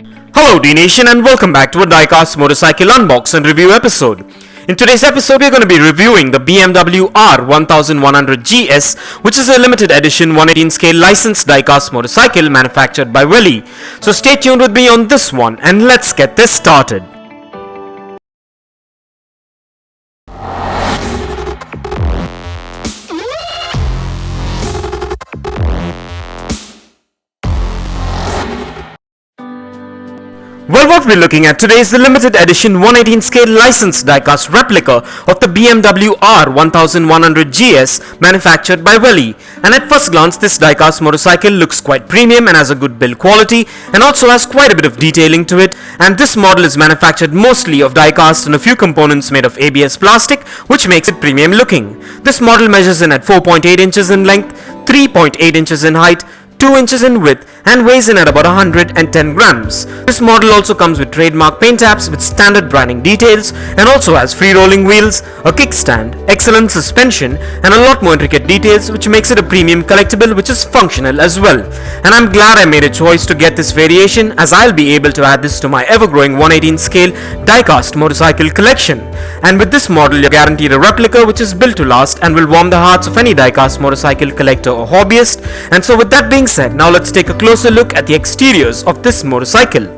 Hello Dnation and welcome back to a Diecast Motorcycle Unbox and Review episode. In today's episode we are going to be reviewing the BMW R1100GS, which is a limited edition 118 scale licensed diecast motorcycle manufactured by Welly. So stay tuned with me on this one and let's get this started. Well, what we're looking at today is the limited edition 118 scale licensed diecast replica of the BMW R1100GS manufactured by Welly. And at first glance, this diecast motorcycle looks quite premium and has a good build quality and also has quite a bit of detailing to it. And this model is manufactured mostly of diecast and a few components made of ABS plastic, which makes it premium looking. This model measures in at 4.8 inches in length, 3.8 inches in height, 2 inches in width and weighs in at about 110 grams. This model also comes with trademark paint apps with standard branding details and also has free rolling wheels, a kickstand, excellent suspension and a lot more intricate details, which makes it a premium collectible which is functional as well. And I'm glad I made a choice to get this variation, as I'll be able to add this to my ever-growing 118 scale diecast motorcycle collection. And with this model you're guaranteed a replica which is built to last and will warm the hearts of any diecast motorcycle collector or hobbyist. And so with that being said, now let's take a closer look at the exteriors of this motorcycle.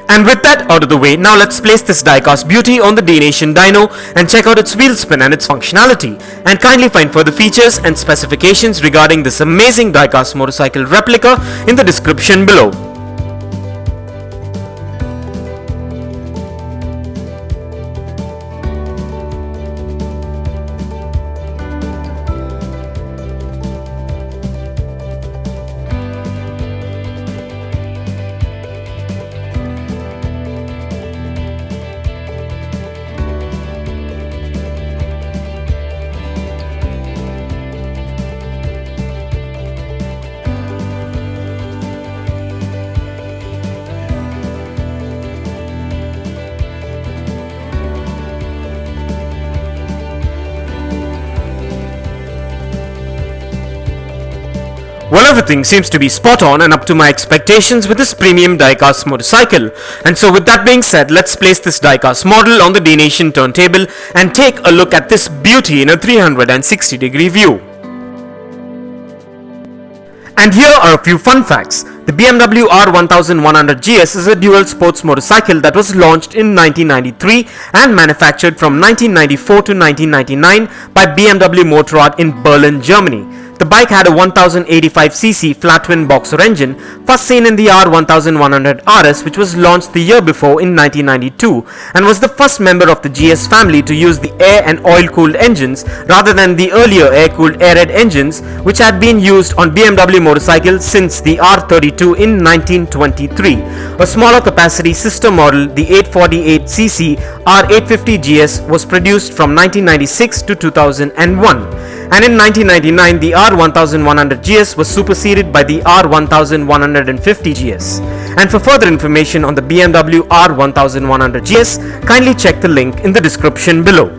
And with that out of the way, now let's place this diecast beauty on the Dnation dyno and check out its wheel spin and its functionality. And kindly find further features and specifications regarding this amazing diecast motorcycle replica in the description below. Well, everything seems to be spot on and up to my expectations with this premium diecast motorcycle. And so with that being said, let's place this diecast model on the Dnation turntable and take a look at this beauty in a 360-degree view. And here are a few fun facts. The BMW R1100GS is a dual sports motorcycle that was launched in 1993 and manufactured from 1994 to 1999 by BMW Motorrad in Berlin, Germany. The bike had a 1085cc flat-twin boxer engine, first seen in the R1100RS, which was launched the year before in 1992, and was the first member of the GS family to use the air and oil-cooled engines rather than the earlier air-cooled airhead engines, which had been used on BMW motorcycles since the R32 in 1923. A smaller capacity sister model, the 848cc R850GS, was produced from 1996 to 2001. And in 1999, the R1100GS was superseded by the R1150GS. And for further information on the BMW R1100GS, kindly check the link in the description below.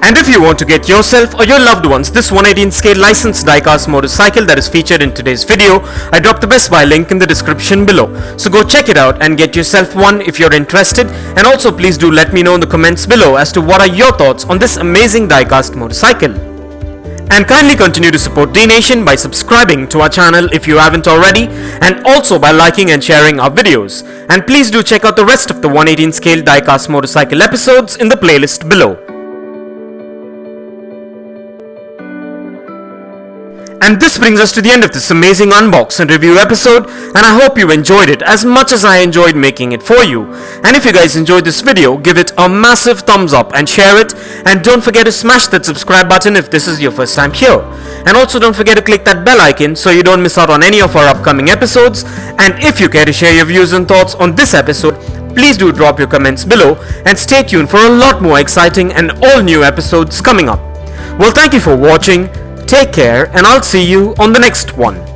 And if you want to get yourself or your loved ones this 118 scale licensed diecast motorcycle that is featured in today's video, I dropped the Best Buy link in the description below. So go check it out and get yourself one if you're interested, and also please do let me know in the comments below as to what are your thoughts on this amazing diecast motorcycle. And kindly continue to support Dnation by subscribing to our channel if you haven't already, and also by liking and sharing our videos. And please do check out the rest of the 118 scale diecast motorcycle episodes in the playlist below. And this brings us to the end of this amazing unbox and review episode, and I hope you enjoyed it as much as I enjoyed making it for you. And if you guys enjoyed this video, give it a massive thumbs up and share it, and don't forget to smash that subscribe button if this is your first time here. And also don't forget to click that bell icon so you don't miss out on any of our upcoming episodes. And if you care to share your views and thoughts on this episode, please do drop your comments below, and stay tuned for a lot more exciting and all new episodes coming up. Well, thank you for watching. Take care, and I'll see you on the next one.